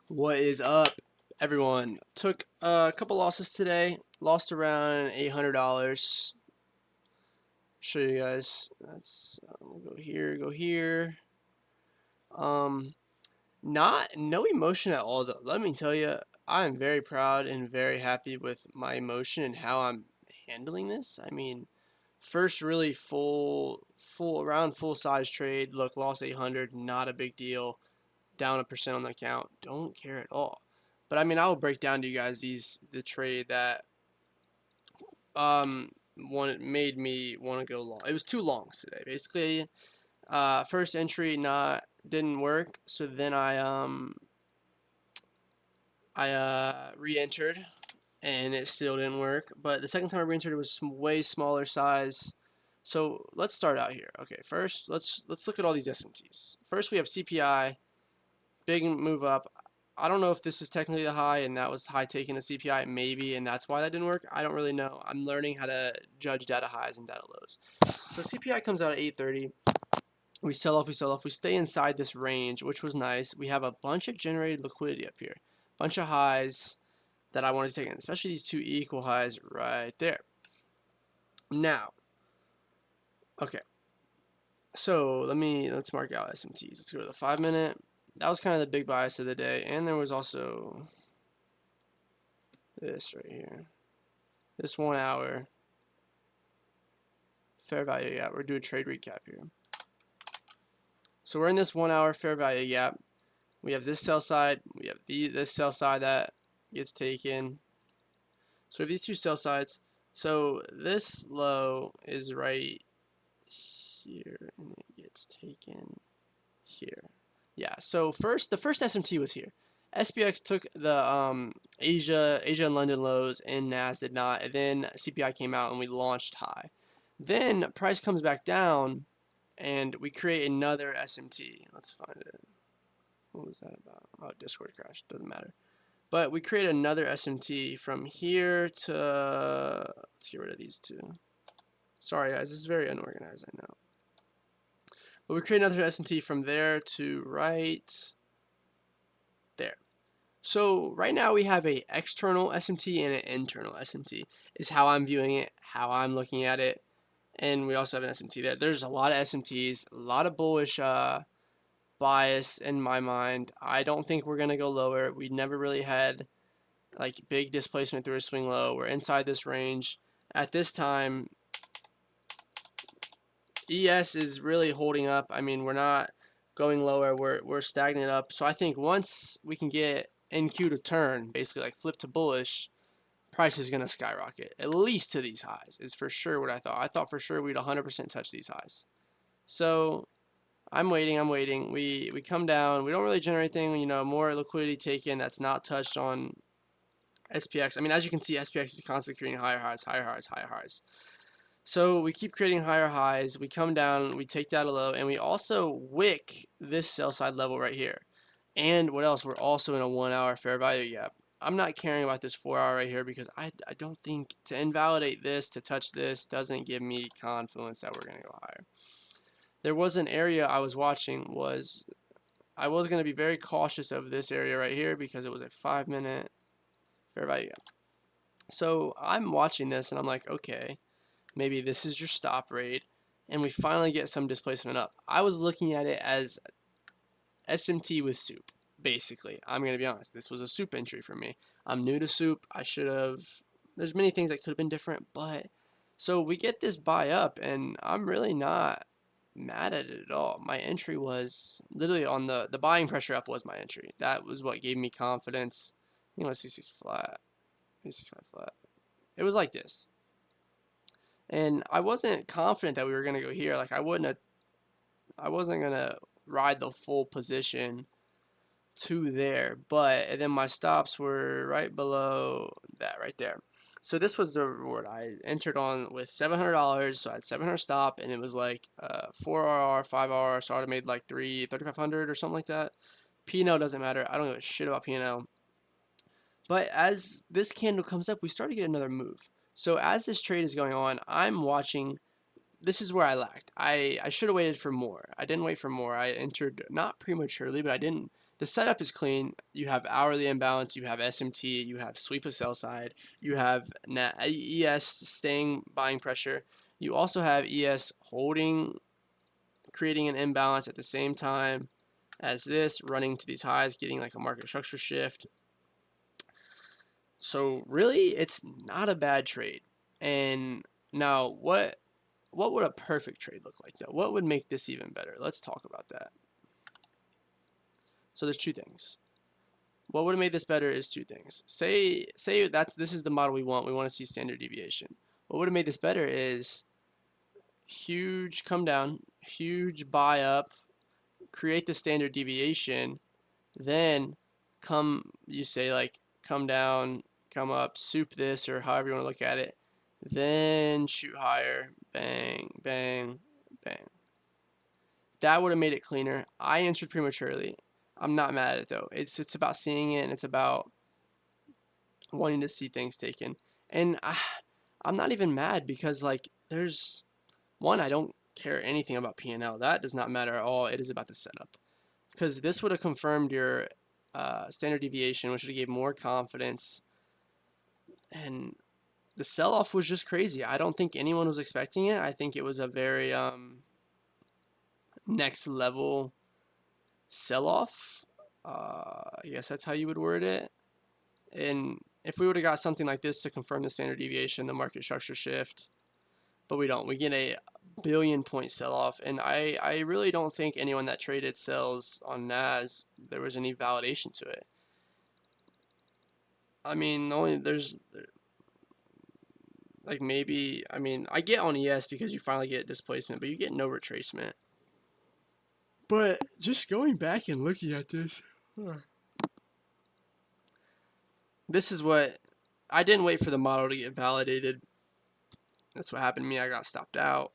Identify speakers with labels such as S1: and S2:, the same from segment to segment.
S1: What is up, everyone? Took a couple losses today. Lost around $800. Show you guys. That's we'll go here, go here. Um, not no emotion at all though. Let me tell you, I am very proud and very happy with my emotion and how I'm handling this. I mean, first really full size trade. Look, lost 800, not a big deal. Down a percent on the account, don't care at all. But I mean, I will break down to you guys the trade that one made me want to go long. It was two longs today, basically. First entry not didn't work, so then I re-entered and it still didn't work. But the second time I re-entered, it was way smaller size. So let's start out here. Okay, first let's look at all these SMTs. First we have CPI, big move up. I don't know if this is technically the high and that was high taking the CPI, maybe, and that's why that didn't work. I don't really know. I'm learning how to judge data highs and data lows. So CPI comes out at 830. We sell off, we sell off. We stay inside this range, which was nice. We have a bunch of generated liquidity up here. Bunch of highs that I wanted to take in, especially these two equal highs right there. Now, okay. So let's mark out SMTs. Let's go to the 5-minute. That was kind of the big bias of the day, and there was also this right here. This 1 hour fair value gap. We're doing a trade recap here. So we're in this 1 hour fair value gap. We have this sell side. We have this sell side that gets taken. So we have these two sell sides. So this low is right here, and it gets taken here. Yeah. So the first SMT was here. SPX took the Asia and London lows, and NAS did not. And then CPI came out, and we launched high. Then price comes back down, and we create another SMT. Let's find it. What was that about? Oh, Discord crashed. Doesn't matter. But we create another SMT from here to. Let's get rid of these two. Sorry, guys. This is very unorganized, I know. But we create another SMT from there to right there. So right now we have a external SMT and an internal SMT is how I'm viewing it, how I'm looking at it. And we also have an SMT there. There's a lot of SMTs, a lot of bullish bias in my mind. I don't think we're going to go lower. We never really had like big displacement through a swing low. We're inside this range. At this time, ES is really holding up. I mean, we're not going lower. We're stagnant up. So I think once we can get NQ to turn, basically like flip to bullish, price is going to skyrocket. At least to these highs is for sure what I thought. I thought for sure we'd 100% touch these highs. So I'm waiting. We come down. We don't really generate anything, more liquidity taken that's not touched on SPX. I mean, as you can see, SPX is constantly creating higher highs, higher highs, higher highs. So we keep creating higher highs. We come down, we take that a low, and we also wick this sell side level right here. And what else? We're also in a 1 hour fair value gap. I'm not caring about this 4 hour right here because I don't think to invalidate this, to touch this, doesn't give me confidence that we're going to go higher. There was an area I was watching I was going to be very cautious of this area right here because it was a 5-minute fair value gap. So I'm watching this and I'm like, okay, maybe this is your stop rate, and we finally get some displacement up. I was looking at it as SMT with soup, basically. I'm going to be honest. This was a soup entry for me. I'm new to soup. I should have. There's many things that could have been different, but so we get this buy up, and I'm really not mad at it at all. My entry was literally on the buying pressure up was my entry. That was what gave me confidence. You know, C6 flat, C6 flat. It was like this. And I wasn't confident that we were going to go here. Like I wasn't going to ride the full position to there, but then my stops were right below that right there. So this was the reward. I entered on with $700, so I had 700 stop, and it was like 4RR, 5R, so I would have made like 3,500 or something like that. P&L doesn't matter. I don't give a shit about P&L. But as this candle comes up, we start to get another move. So as this trade is going on, I'm watching. This is where I lacked. I should have waited for more. I didn't wait for more. I entered not prematurely, but I didn't the setup is clean. You have hourly imbalance, you have SMT, you have sweep of sell side, you have ES staying buying pressure. You also have ES holding, creating an imbalance at the same time as this, running to these highs, getting like a market structure shift. So really, it's not a bad trade. And now, what would a perfect trade look like though? What would make this even better? Let's talk about that. So there's two things. What would have made this better is two things. Say that this is the model we want. We want to see standard deviation. What would have made this better is huge come down, huge buy up, create the standard deviation, then you say like come down, come up, soup this, or however you want to look at it, then shoot higher, bang, bang, bang. That would have made it cleaner. I entered prematurely. I'm not mad at it though. It's about seeing it, and it's about wanting to see things taken. And I'm not even mad because like there's one, I don't care anything about P&L. That does not matter at all. It is about the setup. Because this would have confirmed your standard deviation, which would have gave more confidence. And the sell-off was just crazy. I don't think anyone was expecting it. I think it was a very next level sell-off. I guess that's how you would word it. And if we would have got something like this to confirm the standard deviation, the market structure shift, but we don't. We get a billion-point sell-off, and I really don't think anyone that traded sells on NAS, there was any validation to it. I mean, there's like maybe, I mean, I get on ES because you finally get displacement, but you get no retracement. But just going back and looking at this, this is what, I didn't wait for the model to get validated. That's what happened to me. I got stopped out.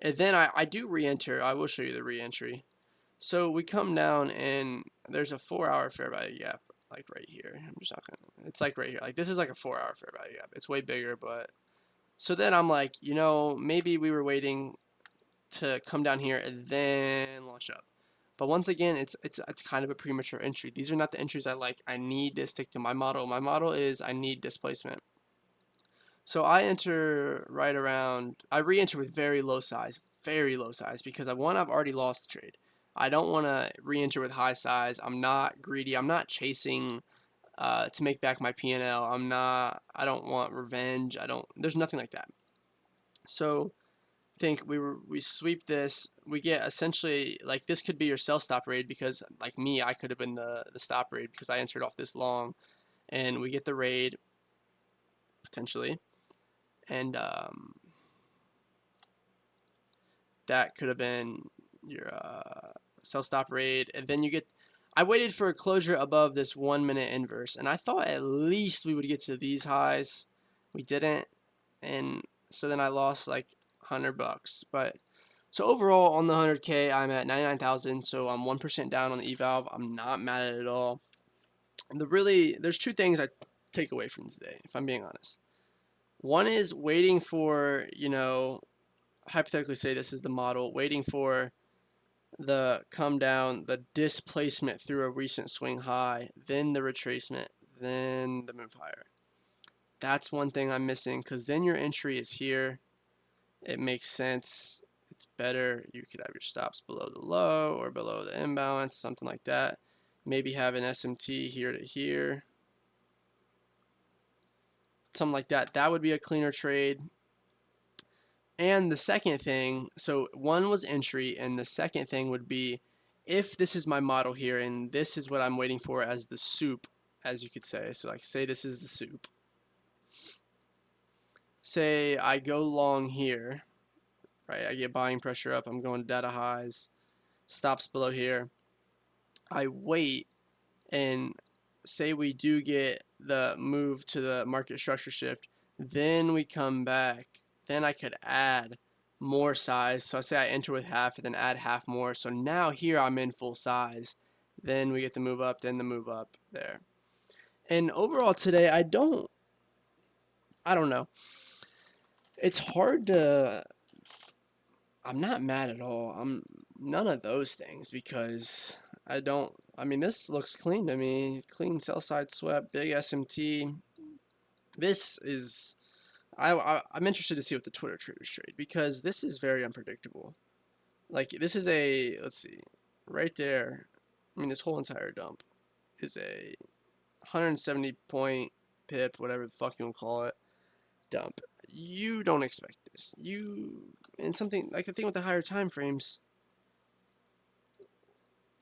S1: And then I do re-enter. I will show you the re-entry. So we come down and there's a 4-hour fair value gap, like right here. I'm just not gonna, it's like right here. Like this is like a 4-hour fair value gap. It's way bigger, but so then I'm like, you know, maybe we were waiting to come down here and then launch up. But once again, it's kind of a premature entry. These are not the entries I like. I need to stick to my model. My model is I need displacement. So I enter right around, I re-enter with very low size, because I've already lost the trade. I don't want to re-enter with high size. I'm not greedy. I'm not chasing to make back my P&L. I don't want revenge. There's nothing like that. So I think we sweep this. We get essentially, like this could be your sell stop raid because like me, I could have been the stop raid because I entered off this long, and we get the raid potentially. And that could have been your sell stop raid, and then you get. I waited for a closure above this 1 minute inverse, and I thought at least we would get to these highs. We didn't, and so then I lost like $100. But so overall on the 100K, I'm at 99,000. So I'm 1% down on the eval. I'm not mad at it at all. And there's two things I take away from today, if I'm being honest. One is waiting for, you know, hypothetically say this is the model, waiting for the come down, the displacement through a recent swing high, then the retracement, then the move higher. That's one thing I'm missing, because then your entry is here. It makes sense. It's better. You could have your stops below the low or below the imbalance, something like that. Maybe have an SMT here to here. Something like that. That would be a cleaner trade. And the second thing, so one was entry, and the second thing would be if this is my model here and this is what I'm waiting for as the soup, as you could say. So like say this is the soup. Say I go long here, right? I get buying pressure up. I'm going data highs, stops below here. I wait, and say we do get the move to the market structure shift, then we come back, then I could add more size. So I say I enter with half and then add half more. So now here I'm in full size. Then we get the move up, then the move up there. And overall today, I don't know. It's hard to, I'm not mad at all. I'm none of those things because I don't. I mean, this looks clean to me. Clean sell side swept, big SMT. This is. I'm interested to see what the Twitter traders trade because this is very unpredictable. Like this is a, let's see, right there. I mean, this whole entire dump is a 170 point pip, whatever the fuck you want to call it, dump. You don't expect this. And something like the thing with the higher time frames,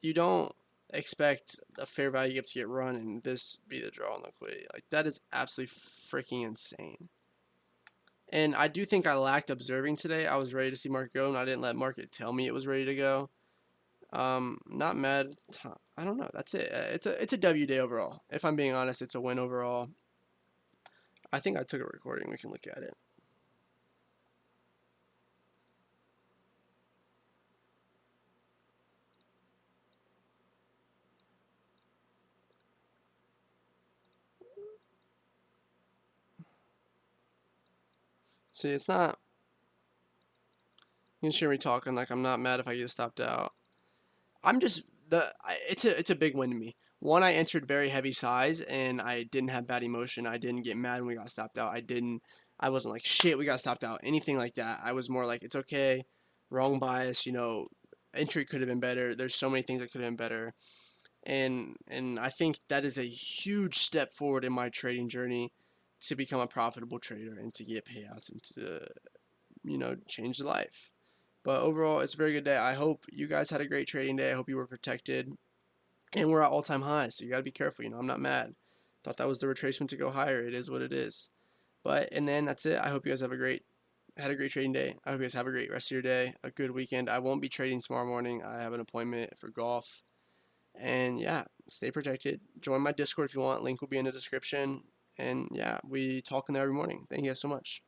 S1: you don't expect a fair value gap to get run and this be the draw on liquidity. Like that is absolutely freaking insane. And I do think I lacked observing today. I was ready to see market go, and I didn't let market tell me it was ready to go. Not mad. I don't know. That's it. It's a W day overall. If I'm being honest, it's a win overall. I think I took a recording. We can look at it. See, it's not. You can hear me talking like I'm not mad if I get stopped out. I'm just it's a big win to me. One, I entered very heavy size and I didn't have bad emotion. I didn't get mad when we got stopped out. I wasn't like shit we got stopped out. Anything like that. I was more like it's okay. Wrong bias, entry could have been better. There's so many things that could have been better. And I think that is a huge step forward in my trading journey to become a profitable trader and to get payouts and to change the life. But overall, it's a very good day. I hope you guys had a great trading day. I hope you were protected. And we're at all-time highs, so you got to be careful. I'm not mad. Thought that was the retracement to go higher. It is what it is. But and then that's it. I hope you guys had a great trading day. I hope you guys have a great rest of your day, a good weekend. I won't be trading tomorrow morning. I have an appointment for golf. And yeah, stay protected. Join my Discord if you want. Link will be in the description. And yeah, we talk in there every morning. Thank you guys so much.